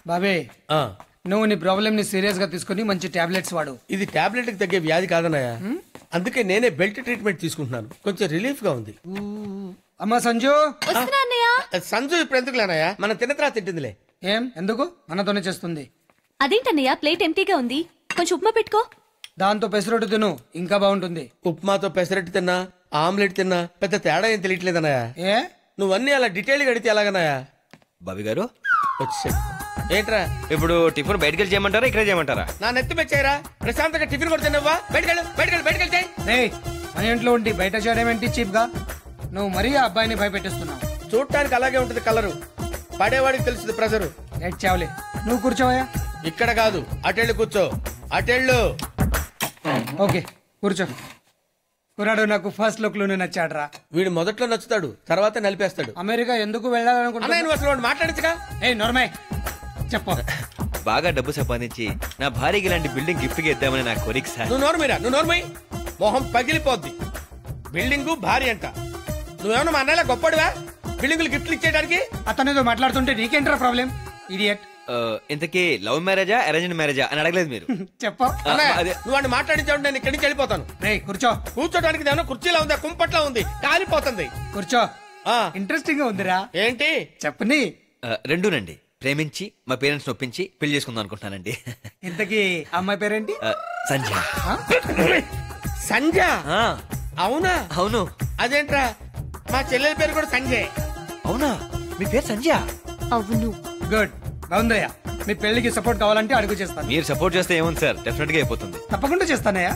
బాబే నువ్వు నీ ప్రాబ్లమ్ ని సీరియస్ గా తీసుకుని మంచి టాబ్లెట్స్ వాడు. ఇది టాబ్లెట్ కి తగ్గే వ్యాధి కాదన్నయ్య, అందుకే నేనే బెల్ట్ ట్రీట్మెంట్ తీసుకుంటున్నాను. కొంచెం రిలీఫ్ గా ఉంది. అమ్మా సంజు. సంజు ఇప్పుడు ఎందుకు లేనయ్య, మన తినతరా తింటుందిలే. ఏం ఎందుకు మనతోనే చేస్తుంది. అదేంటన్నయ్య ప్లేట్ ఎంటీగా ఉంది, కొంచెం ఉప్మా పెట్టుకో. దాంతో పెసరట్టు తిను ఇంకా బాగుంటుంది. ఉప్మాతో పెసరట్టు తిన్నా ఆమ్లెట్ తిన్నా పెద్ద తేడా ఏం తెలియట్లేదన్నయ్య. ఏ నువ్వన్నీ అలా డీటెయిల్ గా అడిగితే ఎలాగన్నయ్య? బాబీ గారు వచ్చే ఏంట్రా ఇప్పుడు టిఫిన్ బయటకు వెళ్ళి చేయమంటారా ఇక్కడే చేయమంటారా? నా నెత్తి మెచ్చారా, ప్రశాంతంగా టిఫిన్ కూడా తిన్నావా? బయటకెళ్ళి మన ఇంట్లో ఉండి బయట చేయడం ఏంటి చీప్ గా? నువ్వు మరీ ఆ అబ్బాయిని భయపెట్టిస్తున్నావు. చూడటానికి అలాగే ఉంటది కలరు, పడేవాడికి తెలుస్తుంది ప్రెజరు. చావలే నువ్వు కూర్చోవయా. ఇక్కడ కాదు అటెళ్ళు కూర్చో, అటెళ్ళు. ఓకే కూర్చో. కురాడు నాకు ఫస్ట్ లుక్ లోనే నచ్చాడ్రా. వీడు మొదట్లో నచ్చుతాడు, తర్వాత నలిపేస్తాడు. అమెరికా ఎందుకు వెళ్ళాలనుకుంటున్నా? అసలు మాట్లాడచ్చుగా. ఏ నోర్మై చెప్పు. బాగా డబ్బు సంపాదించి నా భార్యకి ఇలాంటి బిల్డింగ్ గిఫ్ట్ గా ఇద్దామని నా కోరిక సార్. నువ్వు నోర్మై మొహం పగిలిపోద్ది. బిల్డింగు భార్య అంట, నువ్వేమన్నా మా అన్నయ్యలా గొప్పడువా బిల్డింగులు గిఫ్ట్లు ఇచ్చేయడానికి? అతనితో మాట్లాడుతుంటే నీకేంట్రా ప్రాబ్లం ఇడియట్? ఇంతకీ లవ్ మ్యారేజా అరేంజ్డ్ మ్యారేజా అని అడగలేదు మీరు. చెప్పు. నువ్వు వాడిని మాట్లాడించావు, నేను ఇక్కడి నుంచి వెళ్ళిపోతాను. కూర్చో. కూర్చోడానికి ఏమన్నా కుర్చీలా ఉందా, కుంపట్లా ఉంది, కాలిపోతుంది. కూర్చో. ఇంట్రెస్టింగ్ గా ఉందిరా. ఏంటి చెప్పని? రెండునండి, ప్రేమించి మా పేరెంట్స్ నొప్పించి పెళ్లి చేసుకుందాం అనుకుంటున్నానండి. ఇంతకీ అమ్మాయి పేరేంటి? సంధ్య. సంధ్య? అవునా? అవును. అదేంట్రా మా చెల్లెల పేరు కూడా సంజయ్. అవునా, మీ పేరు సంధ్య? అవును. గుడ్ బాగుందయ్యా. మీ పెళ్లికి సపోర్ట్ కావాలంటే అడుగు చేస్తాను. మీరు సపోర్ట్ చేస్తే ఏముంది సార్, డెఫినెట్ గా అయిపోతుంది. తప్పకుండా చేస్తానయ్యా.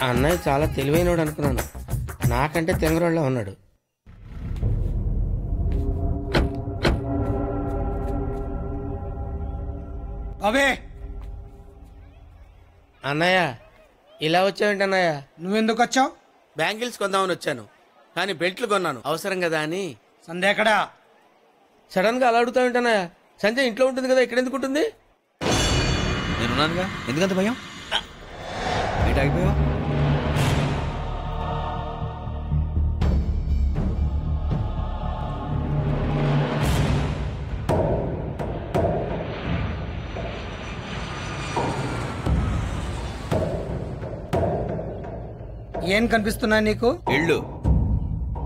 అన్నయ్య చాలా తెలివైనోడు అనుకున్నాను, నాకంటే తెంగరోళ్ళ ఉన్నాడు. అవే అన్నయ్య ఇలా వచ్చావేంటి అన్నయ్య? నువ్వెందుకు వచ్చావు? బ్యాంగిల్స్ కొందామని వచ్చాను, కానీ బెల్ట్లు కొన్నాను అవసరం కదా అని. సంధ్య ఎక్కడా? సడన్ గా అలా అడుగుతావేంటన్నయ్య? సంజయ్ ఇంట్లో ఉంటుంది కదా, ఇక్కడ ఎందుకు ఉంటుంది? నేనున్నానుగా, ఎందుకంత భయం? ఏంటి ఆగిపోయావు? ఏం కనిపిస్తున్నాయి నీకు? ఇళ్ళు.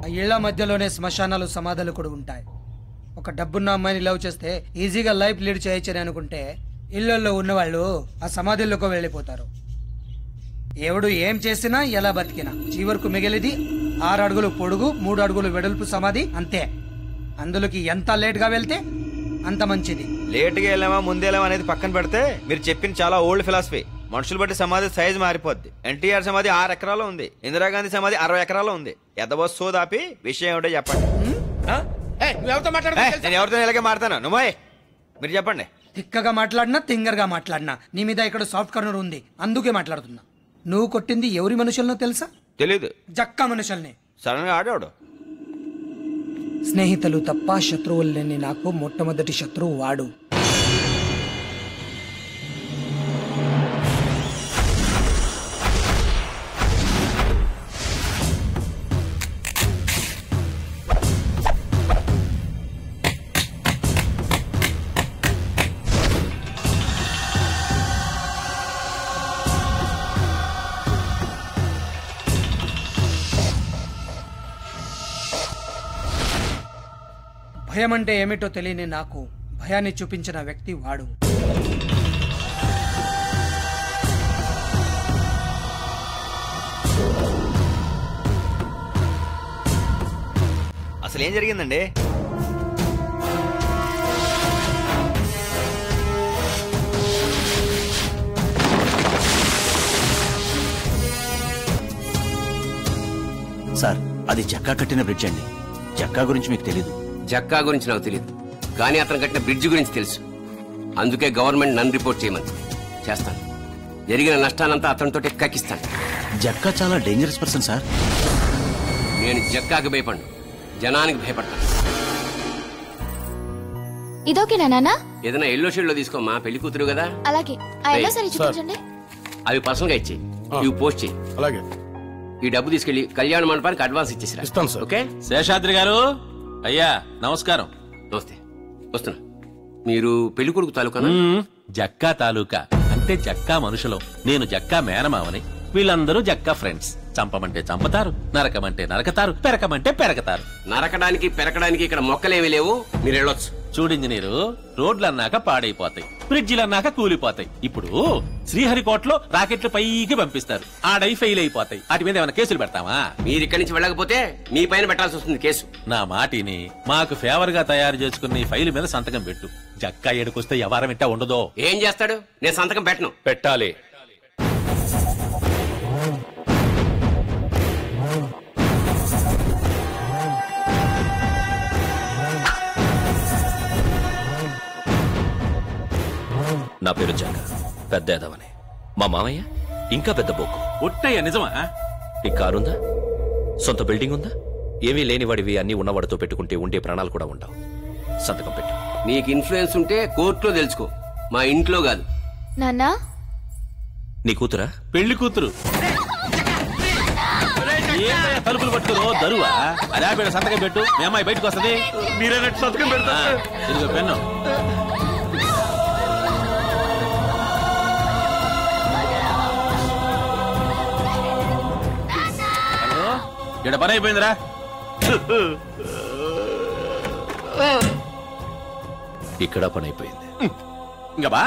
ఆ ఇళ్ల మధ్యలోనే శ్మశానాలు సమాధులు కూడా ఉంటాయి. ఒక డబ్బున్న అమ్మాయిని లవ్ చేస్తే ఈజీగా లైఫ్ లీడ్ చేయొచ్చని అనుకుంటే ఇళ్లలో ఉన్నవాళ్ళు ఆ సమాధుల్లోకి వెళ్ళిపోతారు. ఎవడు ఏం చేసినా ఎలా బతికినా చివరకు మిగిలిది 6 అడుగులు పొడుగు 3 అడుగులు వెడల్పు సమాధి అంతే. అందులోకి ఎంత లేట్ గా వెళ్తే అంత మంచిది. లేట్ గా వెళ్ళామా ముందే వెళ్ళామా అనేది పక్కన పెడితే మీరు చెప్పిన చాలా ఓల్డ్ ఫిలాసఫీ. మనుషులు బట్టి సమాధి సైజ్ మారిపోద్ది. ఎన్టీఆర్ సమాధి 6 ఎకరాల్లో ఉంది, ఇందిరాగాంధీ సమాధి 60 ఎకరాల్లో ఉంది. ఎదవస్సు దాపి విషయం ఏమిటో చెప్పండి. నేను ఎవరితో ఇలాగే మాట్లాడతాను, నువ్వే మీరు చెప్పండి. తిక్కగా మాట్లాడినా తింగర్గా మాట్లాడినా నీ మీద ఇక్కడ సాఫ్ట్ కార్నర్ ఉంది, అందుకే మాట్లాడుతున్నా. నువ్వు కొట్టింది ఎవరి మనుషులను తెలుసా? తెలీదు. జక్కా మనుషుల్ని. సడన్ గా ఆడాడు. స్నేహితులు తప్ప శత్రువులు లేని నాకు మొట్టమొదటి శత్రువు వాడు. భయం అంటే ఏమిటో తెలియని నాకు భయాన్ని చూపించిన వ్యక్తి వాడు. అసలు ఏం జరిగిందండి? సార్, అది జక్కా కట్టిన బ్రిడ్జ్ అండి. జక్కా గురించి మీకు తెలీదు. జక్కా గురించి నాకు తెలియదు, కానీ అతను కట్టిన బ్రిడ్జ్ గురించి తెలుసు. అందుకే గవర్నమెంట్ నన్ను రిపోర్ట్ చేయమని చేస్తాను. జరిగిన నష్టానంతా అతనితో కక్కిస్తాను. జక్కా చాలా డేంజరస్ పర్సన్ సార్. నేను జక్కాకి భయపడ్ను, జనానికి భయపడతాను. ఇదోకేనా నాన్న? ఏదైనా ఎల్లో షేడ్ లో తీసుకోమా, పెళ్లి కూతురు కదా. అలాగే. ఆ ఎల్లో సారీ చూపించండి. అవి పర్సనల్ గా ఇచ్చేయి, ఇవి పోస్ట్ చేయి. అలాగే. ఈ డబ్బు తీసుకెళ్లి కళ్యాణ మండపానికి అడ్వాన్స్ ఇచ్చేసిరా. ఇస్తాను సార్. ఓకే. శేషాద్రి గారు, అయ్యా నమస్కారం. నమస్తే, వస్తున్నా. మీరు పెళ్లి కొడుకు తాలూకానా? జక్కా తాలూకా అంటే జక్కా మనుషులం. నేను జక్కా మేనమావని, వీళ్ళందరూ జక్కా ఫ్రెండ్స్. చంపమంటే చంపతారు, నరకమంటే నరకతారు, పెరకమంటే పెరకతారు. నరకడానికి పెరకడానికి ఇక్కడ మొక్కలేమి లేవు, మీరు వెళ్ళొచ్చు. చూడు ఇంజనీరు, రోడ్లన్నాక పాడైపోతాయి, బ్రిడ్జిలన్నాక కూలిపోతాయి. ఇప్పుడు శ్రీహరికోటలో రాకెట్లు పైకి పంపిస్తారు, ఆడై ఫెయిల్ అయిపోతాయి. వాటి మీద ఏమైనా కేసులు పెడతావా? మీరు ఇక్కడి నుంచి వెళ్ళకపోతే మీ పైన పెట్టాల్సి వస్తుంది కేసు. నా మాటిని మాకు ఫేవర్ గా తయారు చేసుకున్న ఈ ఫైల్ మీద సంతకం పెట్టు. జక్కా ఏడుకొస్తే వ్యవహారం ఇట్టా ఉండదో. ఏం చేస్తాడు? నేను సంతకం పెట్టను. పెట్టాలి. నా పేరు జక్క, పెద్ద ఎదవని. మా మామయ్య ఇంకా పెద్ద బొక్కు. ఒట్టయ్య నిజమా? నీకు కారుందా? సొంత బిల్డింగ్ ఉందా? ఏమీ లేనివాడివి అన్ని ఉన్నవాడితో పెట్టుకుంటే ఉండే ప్రాణాలు కూడా ఉండవు. సంతకం పెట్టు. నీకు ఇన్ఫ్లుయెన్స్ ఉంటే కోర్టులో తెలుసుకో, మా ఇంట్లో కాదు. నాన్నా, నీ కూతురా? పెళ్లి కూతురు. తలుపులు పట్టుకుని దరువా? అదే పేరు సంతకం పెట్టు, మీ అమ్మాయి బయటకు వస్తుంది. మీరే సంతకం పెడతా. ఇదిగో పెన్ను. ఇక్కడ పని అయిపోయిందిరా. ఇక్కడ పని అయిపోయింది. ఇంకా బా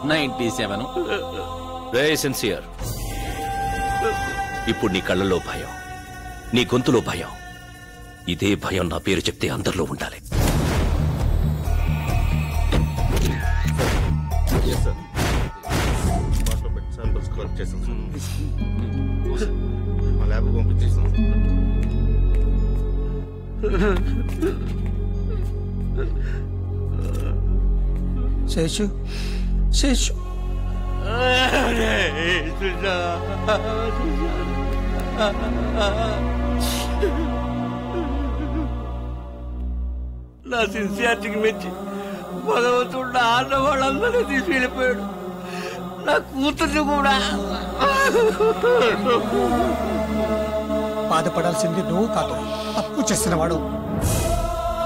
97. Very sincere. ఇప్పుడు నీ కళ్ళలో భయం, నీ గొంతులో భయం. ఇదే భయం నా పేరు చెప్తే అందరిలో ఉండాలి. శేషు, శేషు, నా సిన్సియారిటీకి మెచ్చి భగవంతుడు ఆడవాళ్ళందరూ తీసి వెళ్ళిపోయాడు. నా కూతురు కూడా. బాధపడాల్సింది నువ్వు కాదు, తప్పు చేసిన వాడు.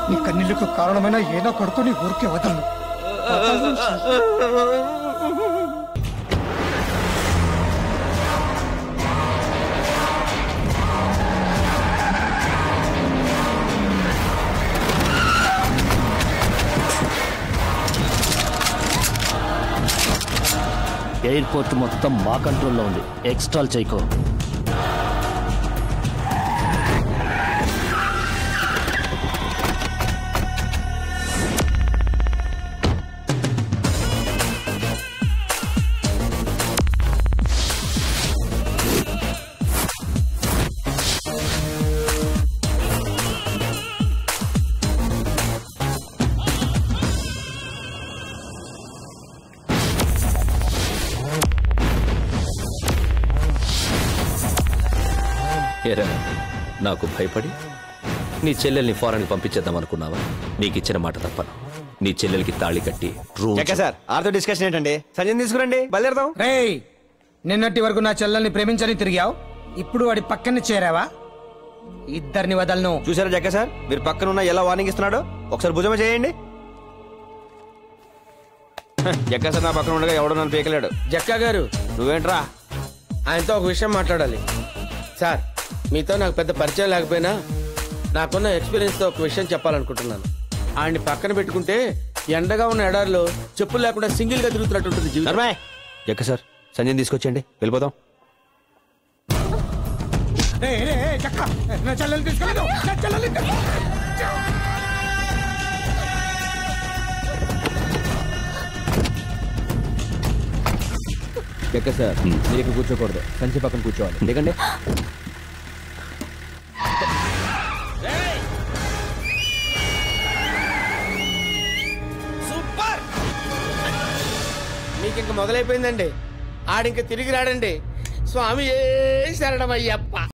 నీ కన్నీళ్లకు కారణమైన ఏదో కొడుకు నీ ఊరికే వదలను. ఎయిర్పోర్ట్ మొత్తం మా కంట్రోల్లో ఉంది. ఎక్స్ట్రాల్ చేయకో. ఏరా, నాకు భయపడి నీ చెల్లెల్ని ఫారెన్ పంపించేద్దాం అనుకున్నావా? నీకిచ్చిన మాట తప్పను. నీ చెల్లెలకి తాళి కట్టి సార్ ఆర్తో డిస్కషన్ ఏంటండి? సంజయ్ తీసుకురండి, బయలుదేరదాం. రేయ్, నిన్నటి వరకు నా చెల్లెల్ని ప్రేమించని తిరిగావు, ఇప్పుడు వాడి పక్కన చేరావా? ఇద్దరిని వదలను. చూసారా జక్క సార్, మీరు పక్కన ఉన్న ఎలా వార్నింగ్ ఇస్తున్నాడు? ఒకసారి భుజమ చేయండి. జక్క సార్ నా పక్కన ఉండగా ఎవడో నన్ను పీకలేడు. జక్కా గారు, నువ్వేంట్రా? ఆయనతో ఒక విషయం మాట్లాడాలి. సార్, మీతో నాకు పెద్ద పరిచయం లేకపోయినా నాకున్న ఎక్స్పీరియన్స్తో ఒక విషయం చెప్పాలనుకుంటున్నాను. ఆయన్ని పక్కన పెట్టుకుంటే ఎండగా ఉన్న ఎడారిలో చెప్పులు లేకుండా సింగిల్ గా తిరుగుతున్నట్టుంటుంది జీవితం. జక్క సార్, సంజయ్ తీసుకొచ్చేయండి, వెళ్ళిపోదాం. జక్క సార్, మీరు ఇక్కడ కూర్చోకూడదు, సంచి పక్కన కూర్చోవాలి. ఎందుకంటే సూపర్, మీకు ఇంక మొదలైపోయిందండి. ఆడింక తిరిగి రాడండి. స్వామి ఏ శరణమయ్యప్ప.